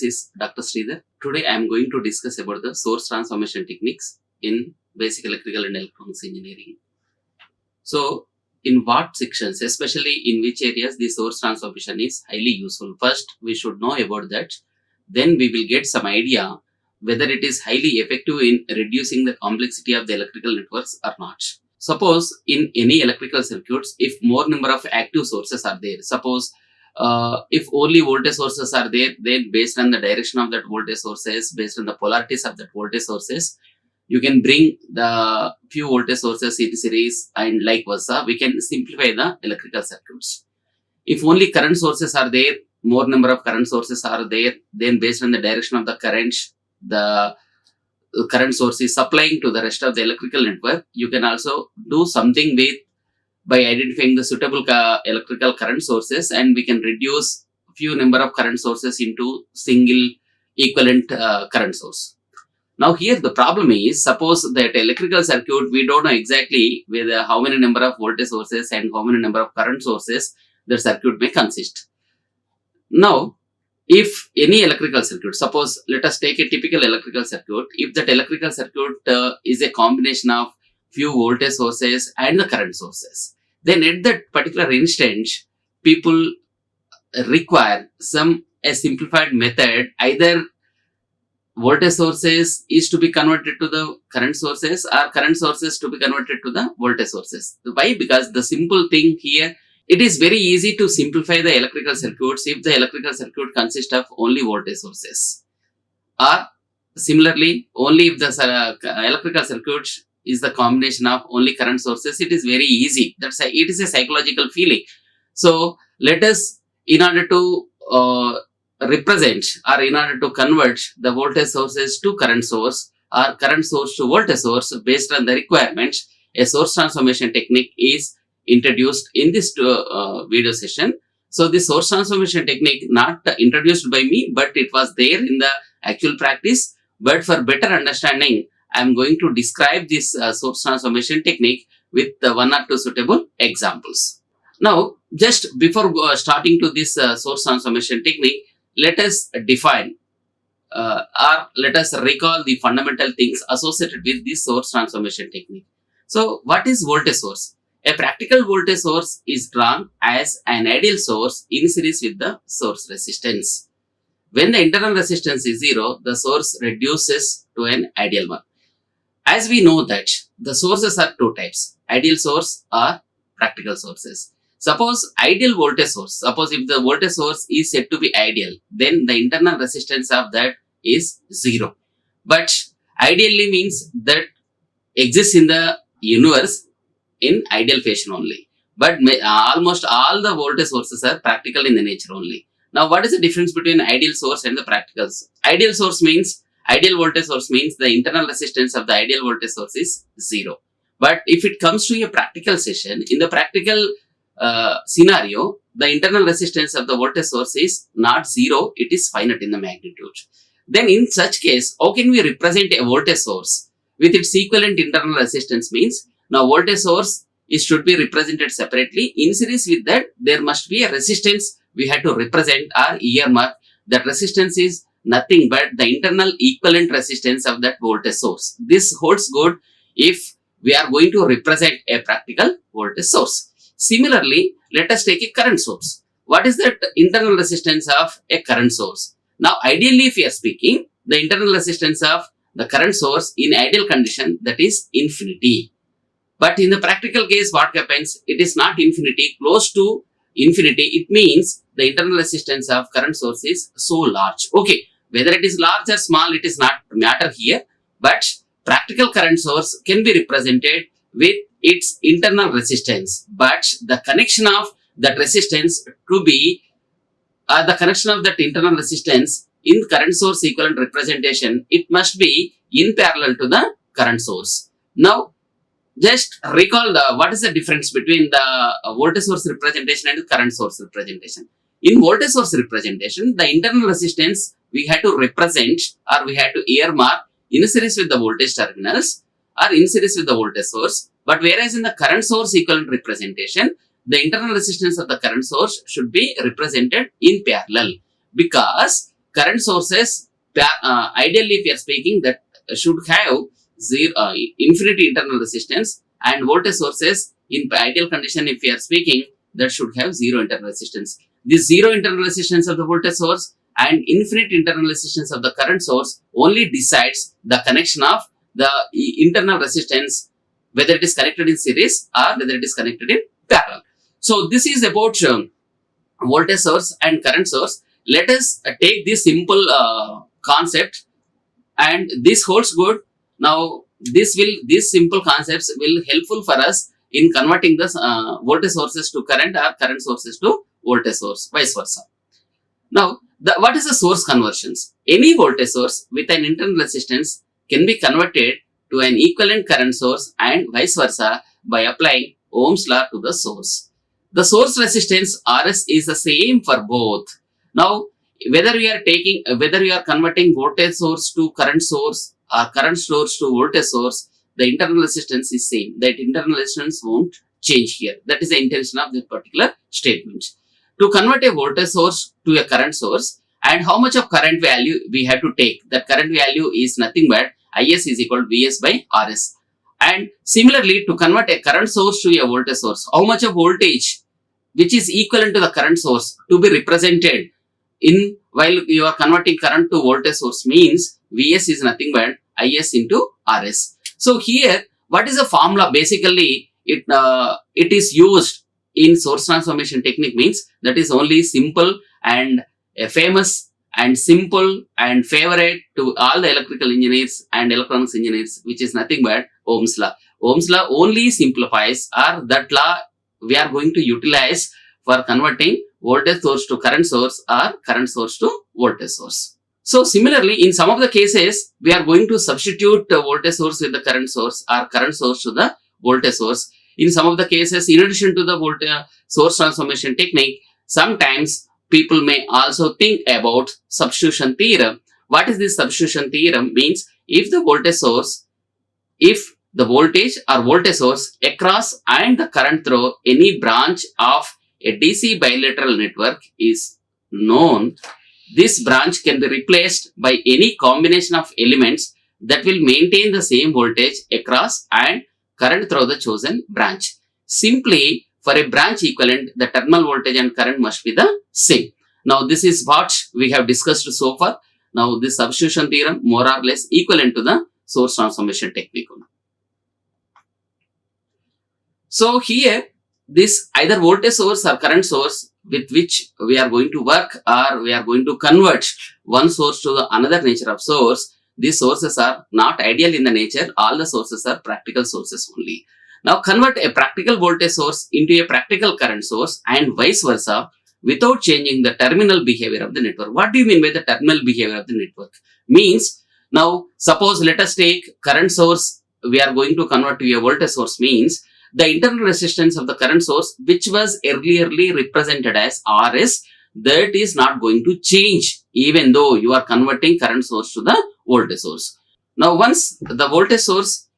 is Dr. Sridhar. Today I am going to discuss about the source transformation techniques in basic electrical and electronics engineering. So, in what sections, especially in which areas the source transformation is highly useful? First, we should know about that. Then we will get some idea whether it is highly effective in reducing the complexity of the electrical networks or not. Suppose in any electrical circuits, if more number of active sources are there, suppose if only voltage sources are there, then based on the direction of that voltage sources, based on the polarities of that voltage sources, you can bring the few voltage sources in series and like versa. We can simplify the electrical circuits. If only current sources are there, more number of current sources are there, then based on the direction of the current, the current source is supplying to the rest of the electrical network, you can also do something with by identifying the suitable electrical current sources, and we can reduce few number of current sources into single equivalent current source. Now here the problem is, suppose that electrical circuit, we don't know exactly whether how many number of voltage sources and how many number of current sources the circuit may consist. Now, if any electrical circuit, suppose let us take a typical electrical circuit, if that electrical circuit is a combination of few voltage sources and the current sources, then at that particular instant, people require a simplified method. Either voltage sources is to be converted to the current sources, or current sources to be converted to the voltage sources. Why? Because the simple thing here, it is very easy to simplify the electrical circuits if the electrical circuit consists of only voltage sources. Or similarly, only if the electrical circuit is the combination of only current sources, it is very easy. It is a psychological feeling. So let us, in order to represent or in order to convert the voltage sources to current source or current source to voltage source based on the requirements, a source transformation technique is introduced in this video session. So this source transformation technique not introduced by me, but it was there in the actual practice. But for better understanding, I am going to describe this source transformation technique with one or two suitable examples. Now, just before starting to this source transformation technique, let us define or let us recall the fundamental things associated with this source transformation technique. So, what is voltage source? A practical voltage source is drawn as an ideal source in series with the source resistance. When the internal resistance is 0, the source reduces to an ideal one. As we know that the sources are two types, ideal source or practical sources. Suppose ideal voltage source, suppose if the voltage source is said to be ideal, then the internal resistance of that is 0. But ideally means that exists in the universe in ideal fashion only. But almost all the voltage sources are practical in the nature only. Now, what is the difference between ideal source and the practical source? Ideal voltage source means the internal resistance of the ideal voltage source is 0. But if it comes to a practical session, in the practical scenario, the internal resistance of the voltage source is not 0, it is finite in the magnitude. Then in such case, how can we represent a voltage source with its equivalent internal resistance? Means now voltage source should be represented separately. In series with that, there must be a resistance we have to represent or earmark. That resistance is nothing but the internal equivalent resistance of that voltage source. This holds good if we are going to represent a practical voltage source. Similarly, let us take a current source. What is the internal resistance of a current source? Now, ideally, if we are speaking, the internal resistance of the current source in ideal condition, that is infinity. But in the practical case, what happens? It is not infinity, close to infinity. It means the internal resistance of current source is so large. Okay, whether it is large or small, it is not matter here. But practical current source can be represented with its internal resistance. But the connection of that resistance to be the connection of that internal resistance in current source equivalent representation, it must be in parallel to the current source. Now, just recall what is the difference between the voltage source representation and current source representation. In voltage source representation, the internal resistance we had to represent or we had to earmark in series with the voltage terminals or in series with the voltage source. But whereas in the current source equivalent representation, the internal resistance of the current source should be represented in parallel, because current sources, ideally if you are speaking, that should have infinity internal resistance, and voltage sources in ideal condition if you are speaking, that should have zero internal resistance. This zero internal resistance of the voltage source and infinite internal resistance of the current source only decides the connection of the internal resistance, whether it is connected in series or whether it is connected in parallel. So this is about voltage source and current source. Let us take this simple concept, and this holds good. Now this simple concepts will helpful for us in converting the voltage sources to current or current sources to voltage source, vice versa. Now, what is the source conversions? Any voltage source with an internal resistance can be converted to an equivalent current source and vice versa by applying Ohm's law to the source. The source resistance Rs is the same for both. Now, whether you are converting voltage source to current source or current source to voltage source, the internal resistance is same. That internal resistance won't change here. That is the intention of this particular statement. To convert a voltage source to a current source, and how much of current value we have to take. That current value is nothing but Is is equal to Vs by Rs. And similarly, to convert a current source to a voltage source, how much of voltage which is equivalent to the current source to be represented in while you are converting current to voltage source means Vs is nothing but Is into Rs. So here, what is the formula? Basically, it is used in source transformation technique, means that is only simple and famous and simple and favorite to all the electrical engineers and electronics engineers, which is nothing but Ohm's law. Ohm's law only simplifies, or that law we are going to utilize for converting voltage source to current source or current source to voltage source. So similarly, in some of the cases, we are going to substitute the voltage source with the current source or current source to the voltage source. In some of the cases, in addition to the voltage source transformation technique, sometimes people may also think about substitution theorem. What is this substitution theorem? Means if the voltage or voltage source across and the current through any branch of a DC bilateral network is known, this branch can be replaced by any combination of elements that will maintain the same voltage across and current through the chosen branch. Simply, for a branch equivalent, the terminal voltage and current must be the same. Now, this is what we have discussed so far. Now, this substitution theorem more or less equivalent to the source transformation technique. So, here, this either voltage source or current source with which we are going to work, or we are going to convert one source to the another nature of source. These sources are not ideal in the nature. All the sources are practical sources only. Now convert a practical voltage source into a practical current source and vice versa without changing the terminal behavior of the network. What do you mean by the terminal behavior of the network? Means, now suppose let us take current source we are going to convert to a voltage source, means the internal resistance of the current source, which was earlierly represented as Rs, that is not going to change even though you are converting current source to the voltage source. Now once the voltage source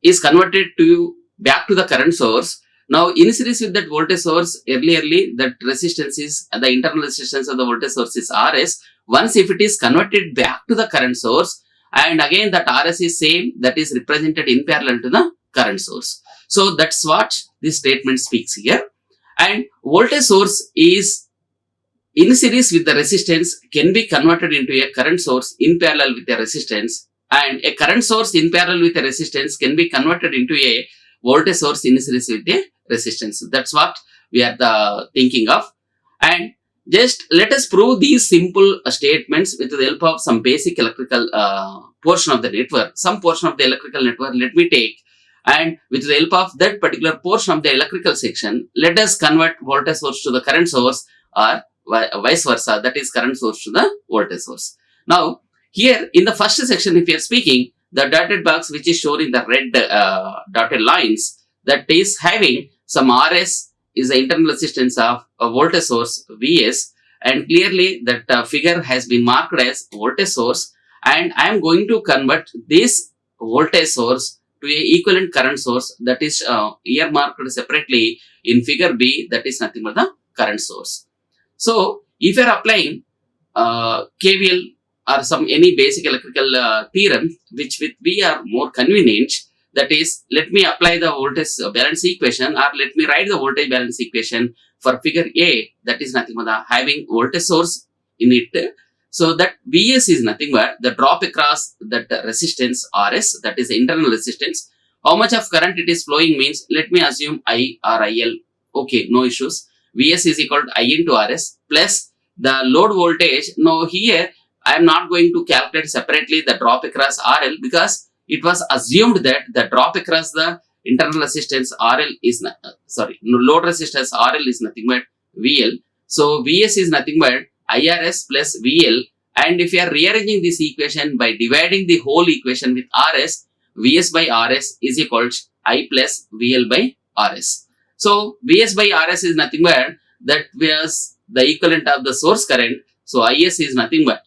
is converted to back to the current source, now in series with that voltage source, earlierly that resistance is, the internal resistance of the voltage source is Rs. Once if it is converted back to the current source, and again that Rs is same, that is represented in parallel to the current source. So that's what this statement speaks here. And voltage source is in series with the resistance can be converted into a current source in parallel with a resistance, and a current source in parallel with a resistance can be converted into a voltage source in series with a resistance. That's what we are thinking of. And just let us prove these simple statements with the help of some basic electrical portion of the network. Some portion of the electrical network let me take, and with the help of that particular portion of the electrical section, let us convert voltage source to the current source, or vice versa, that is current source to the voltage source. Now here in the first section, if you are speaking, the dotted box which is shown in the red dotted lines, that is having some Rs is the internal resistance of a voltage source Vs, and clearly that figure has been marked as voltage source, and I am going to convert this voltage source to a equivalent current source, that is earmarked separately in figure B, that is nothing but the current source. So if you are applying KVL or some any basic electrical theorem which with we are more convenient. That is, let me apply the voltage balance equation, or let me write the voltage balance equation for figure A. That is nothing but having voltage source in it. So that Vs is nothing but the drop across that resistance Rs, that is the internal resistance. How much of current it is flowing means, let me assume I or IL. Okay, no issues. Vs is equal to I into Rs plus the load voltage. Now here I am not going to calculate separately the drop across RL, because it was assumed that the drop across the internal resistance RL is load resistance RL is nothing but VL. So Vs is nothing but IRS plus VL, and if you are rearranging this equation by dividing the whole equation with RS, Vs by Rs is equal to I plus VL by Rs. So Vs by Rs is nothing but that was the equivalent of the source current. So Is is nothing but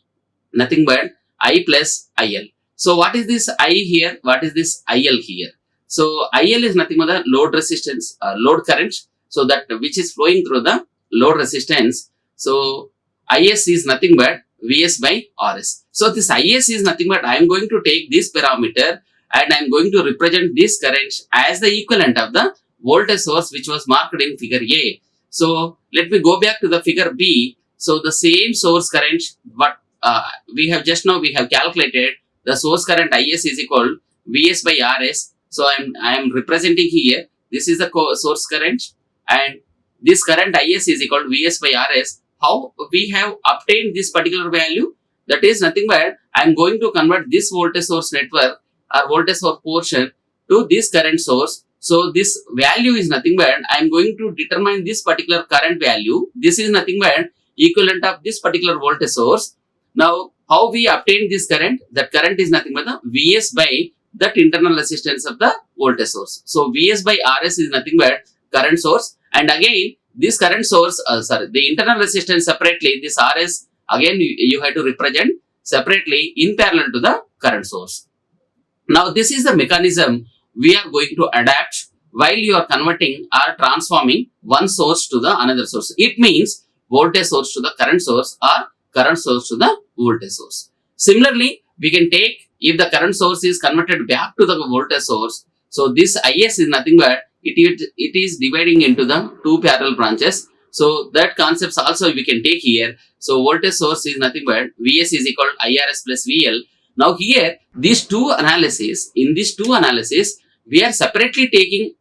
I plus IL. So what is this I here? What is this IL here? So IL is nothing but the load resistance, load current. So that which is flowing through the load resistance. So Is is nothing but Vs by Rs. So this Is is nothing but I am going to take this parameter and I am going to represent this current as the equivalent of the voltage source which was marked in figure A. So let me go back to the figure B. So the same source current, what we have calculated the source current Is is equal Vs by Rs. So I am representing here. This is the source current, and this current Is is equal to Vs by Rs. How we have obtained this particular value? That is nothing but I am going to convert this voltage source network or voltage source portion to this current source. So this value is nothing but I am going to determine this particular current value. This is nothing but equivalent of this particular voltage source. Now, how we obtain this current? That current is nothing but the Vs by that internal resistance of the voltage source. So Vs by Rs is nothing but current source, and again this current source, the internal resistance separately, this Rs again you have to represent separately in parallel to the current source. Now this is the mechanism we are going to adapt while you are converting or transforming one source to the another source. It means voltage source to the current source or current source to the voltage source. Similarly, we can take, if the current source is converted back to the voltage source, so this Is is nothing but it is dividing into the two parallel branches. So that concepts also we can take here. So voltage source is nothing but Vs is equal to IRS plus VL. Now here, in these two analysis, we are separately taking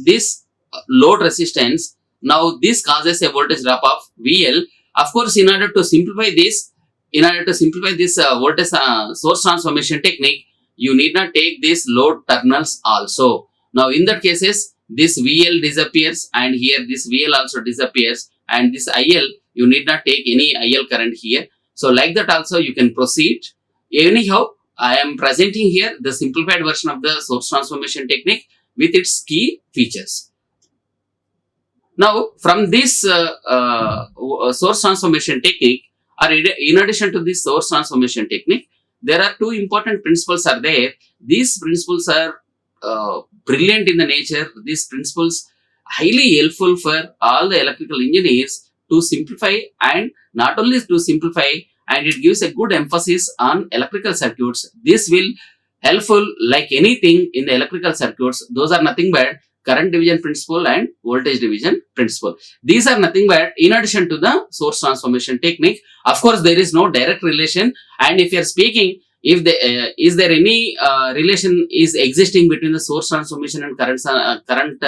this load resistance. Now this causes a voltage drop of VL. Of course, in order to simplify this voltage source transformation technique, you need not take these load terminals also. Now in that cases, this VL disappears, and here this VL also disappears, and this IL, you need not take any IL current here. So like that also you can proceed. Anyhow, I am presenting here the simplified version of the source transformation technique with its key features. Now, from this source transformation technique, or in addition to this source transformation technique, there are two important principles are there. These principles are brilliant in the nature. These principles highly helpful for all the electrical engineers to simplify, and not only to simplify, and it gives a good emphasis on electrical circuits. This will helpful like anything in the electrical circuits. Those are nothing but current division principle and voltage division principle. These are nothing but in addition to the source transformation technique. Of course, there is no direct relation, and if you are speaking, if is there any relation is existing between the source transformation and current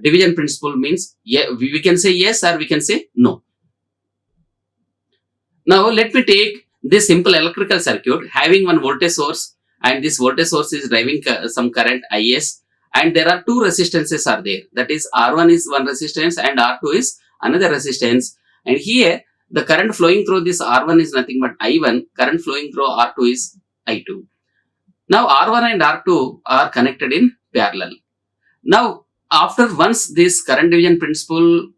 division principle, means yeah, we can say yes or we can say no. Now let me take this simple electrical circuit having one voltage source, and this voltage source is driving some current Is, and there are two resistances are there. That is R1 is one resistance and R2 is another resistance, and here the current flowing through this R1 is nothing but I1, current flowing through R2 is I2. Now R1 and R2 are connected in parallel. Now after once this current division principle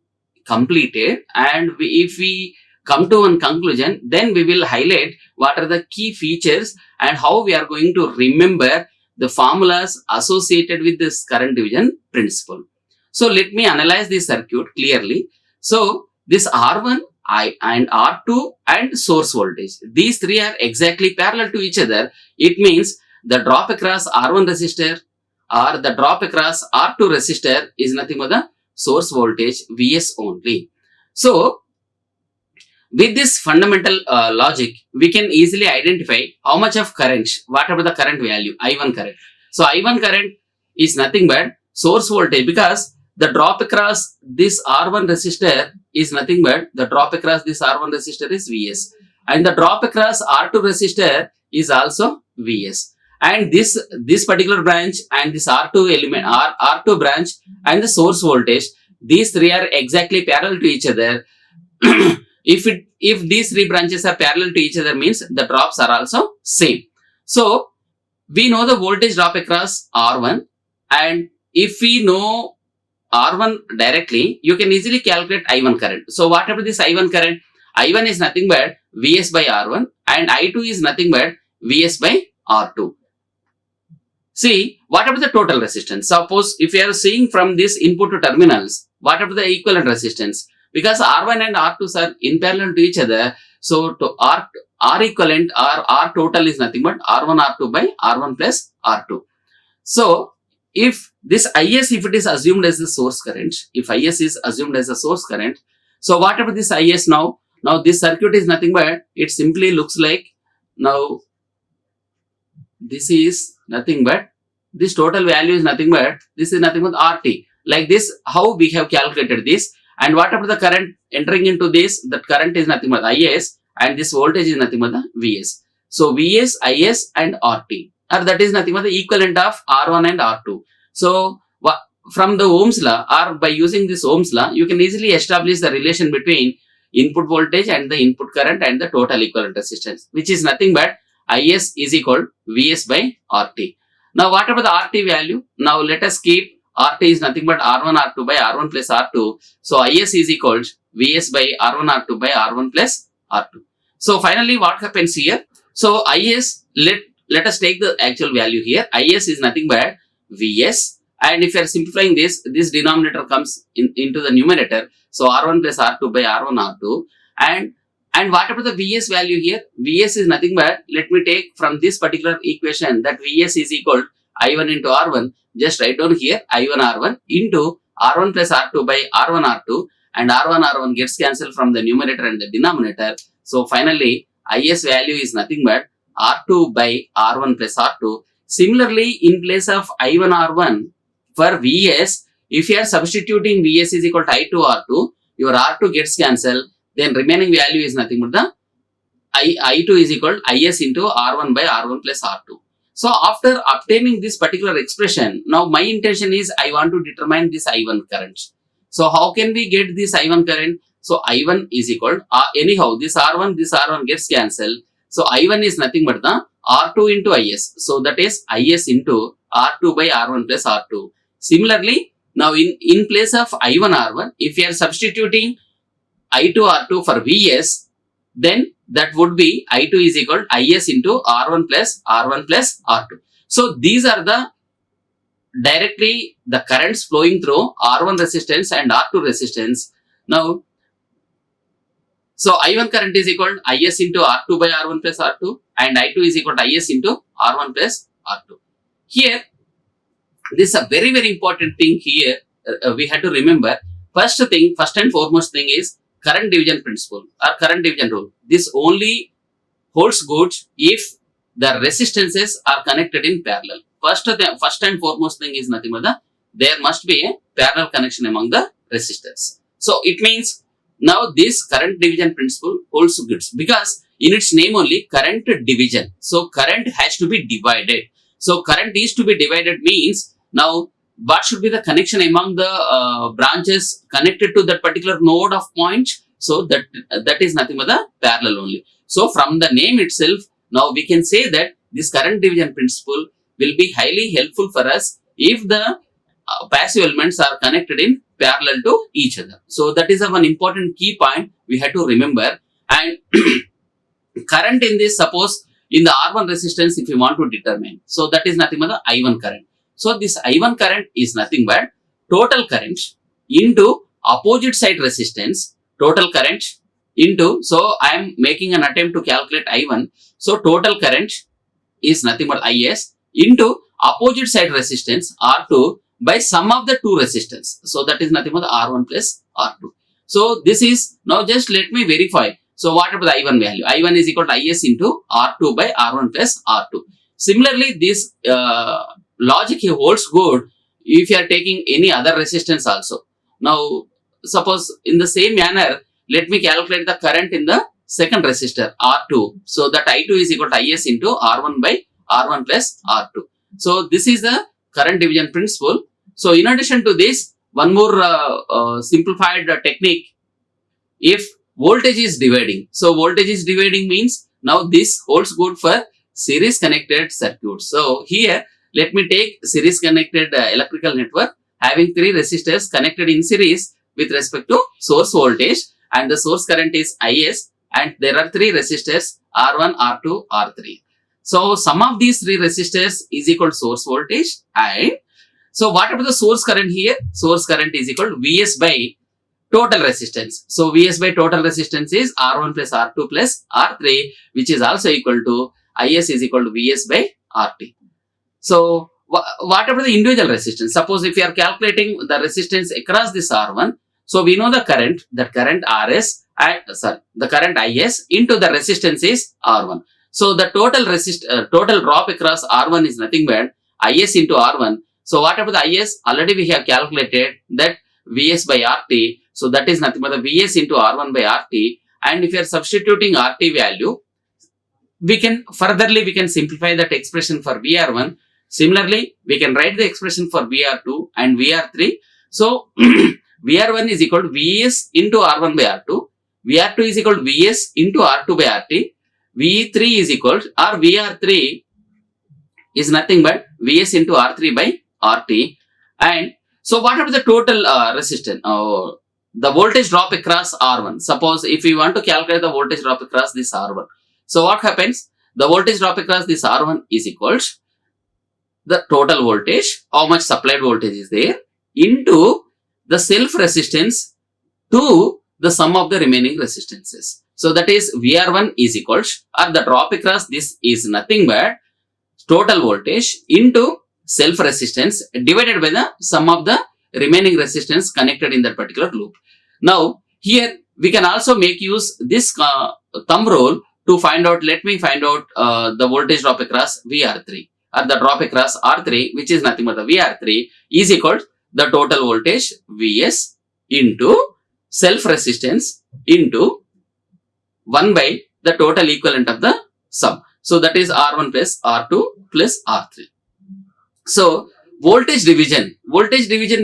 completed, and if we come to one conclusion, then we will highlight what are the key features and how we are going to remember the formulas associated with this current division principle. So let me analyze this circuit clearly. So this R1, I and R2 and source voltage. These three are exactly parallel to each other. It means the drop across R1 resistor or the drop across R2 resistor is nothing but the source voltage Vs only. So with this fundamental logic, we can easily identify how much of current, whatever the current value, I1 current. So I1 current is nothing but source voltage, because the drop across this R1 resistor is nothing but the drop across this R1 resistor is Vs, and the drop across R2 resistor is also Vs. And this particular branch and this R2 element, R2 branch and the source voltage, these three are exactly parallel to each other. If these three branches are parallel to each other, means the drops are also same. So we know the voltage drop across R1, and if we know R1 directly, you can easily calculate I1 current. So whatever this I1 current, I1 is nothing but Vs by R1 and I2 is nothing but Vs by R2. See, whatever the total resistance, suppose if you are seeing from this input to terminals, whatever the equivalent resistance, because R1 and R2 are in parallel to each other, so to R equivalent or R total is nothing but R1 R2 by R1 plus R2. So if this Is, if it is assumed as the source current, if Is is assumed as a source current, so whatever this Is now this circuit is nothing but, it simply looks like, now this is nothing but, this total value is nothing but, this is nothing but RT. Like this, how we have calculated this, and whatever the current entering into this, that current is nothing but Is, and this voltage is nothing but the Vs. So Vs, Is and RT, or that is nothing but the equivalent of R1 and R2. So from the Ohm's law, or by using this Ohm's law, you can easily establish the relation between input voltage and the input current and the total equivalent resistance, which is nothing but Is is equal Vs by RT. Now whatever the RT value, now let us keep RT is nothing but R1 R2 by R1 plus R2. So Is is equal Vs by R1 R2 by R1 plus R2. So finally what happens here? So Is, let us take the actual value here. Is is nothing but Vs, and if you are simplifying this denominator comes into the numerator. So R1 plus R2 by R1 R2, and whatever the Vs value here, Vs is nothing but, let me take from this particular equation that Vs is equal I1 into R1. Just write down here I1 R1 into R1 plus R2 by R1 R2, and R1 R1 gets cancelled from the numerator and the denominator. So finally Is value is nothing but R2 by R1 plus R2. Similarly, in place of I1 R1 for Vs, if you are substituting Vs is equal to I2 R2, your R2 gets cancelled, then remaining value is nothing but the I2 is equal to Is into R1 by R1 plus R2. So after obtaining this particular expression, now my intention is I want to determine this I1 current. So how can we get this I1 current? So I1 is equal, anyhow this R1 gets cancelled. So I1 is nothing but the R2 into Is. So that is Is into R2 by R1 plus R2. Similarly, now in place of I1 R1, if you are substituting I2 R2 for Vs, then that would be I2 is equal to Is into R1 plus R2. So these are the directly the currents flowing through R1 resistance and R2 resistance. Now, so I1 current is equal to Is into R2 by R1 plus R2, and I2 is equal to Is into R1 plus R2. Here, this is a very, very important thing here we have to remember. First and foremost thing is current division principle or current division rule. This only holds good if the resistances are connected in parallel. First and foremost thing is nothing but there must be a parallel connection among the resistors. So it means now this current division principle holds good because in its name only current division. So current has to be divided. So current is to be divided means now what should be the connection among the branches connected to that particular node of point? So that is nothing but the parallel only. So from the name itself, now we can say that this current division principle will be highly helpful for us if the passive elements are connected in parallel to each other. So that is one important key point we have to remember. And current in this, suppose in the R1 resistance if you want to determine, so that is nothing but the I1 current. So this I1 current is nothing but total current into opposite side resistance, total current into, so I am making an attempt to calculate I1. So total current is nothing but Is into opposite side resistance R2 by sum of the two resistance. So that is nothing but R1 plus R2. So this is, now just let me verify. So what about the I1 value? I1 is equal to Is into R2 by R1 plus R2. Similarly, this logic here holds good if you are taking any other resistance also. Now, suppose in the same manner, let me calculate the current in the second resistor R2. So that I2 is equal to Is into R1 by R1 plus R2. So this is the current division principle. So in addition to this, one more simplified technique, if voltage is dividing. So voltage is dividing means now this holds good for series connected circuits. So here let me take series connected electrical network having three resistors connected in series with respect to source voltage, and the source current is Is, and there are three resistors R1, R2, R3. So sum of these three resistors is equal to source voltage, and so what about the source current here? Source current is equal to Vs by total resistance. So Vs by total resistance is R1 plus R2 plus R3, which is also equal to Is is equal to Vs by RT. So what about the individual resistance? Suppose if you are calculating the resistance across this R1, so we know the current, that current Rs, the current Is into the resistance is R1. So the total drop across R1 is nothing but Is into R1. So what about the Is? Already we have calculated that Vs by RT. So that is nothing but the Vs into R1 by RT. And if you are substituting RT value, we can simplify that expression for VR1. Similarly, we can write the expression for VR2 and VR3. So VR1 is equal to Vs into R1 by R2. VR2 is equal to Vs into R2 by RT. V3 is equal to, or VR3 is nothing but Vs into R3 by RT. And so what about the total resistance? The voltage drop across R1. Suppose if we want to calculate the voltage drop across this R1. So what happens? The voltage drop across this R1 is equal to the total voltage, how much supplied voltage is there, into the self resistance to the sum of the remaining resistances. So that is VR1 is equal to, or the drop across this is nothing but total voltage into self resistance divided by the sum of the remaining resistance connected in that particular loop. Now here we can also make use this thumb rule to find out, let me find out the voltage drop across VR3, or the drop across R3, which is nothing but the VR3 is equal to the total voltage Vs into self resistance into 1 by the total equivalent of the sum. So that is R1 plus R2 plus R3. So voltage division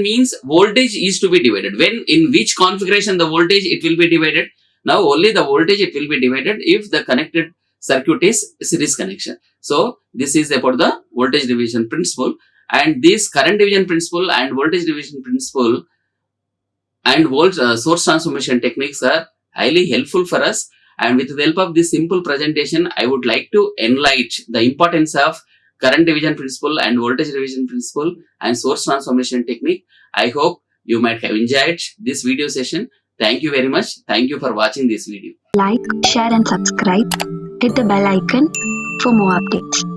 means voltage is to be divided. When, in which configuration the voltage it will be divided? Now only the voltage it will be divided if the connected circuit is series connection. So this is about the voltage division principle, and this current division principle and voltage division principle and source transformation techniques are highly helpful for us. And with the help of this simple presentation, I would like to enlighten the importance of current division principle and voltage division principle and source transformation technique. I hope you might have enjoyed this video session. Thank you very much. Thank you for watching this video. Like, share and subscribe. Hit the bell icon for more updates.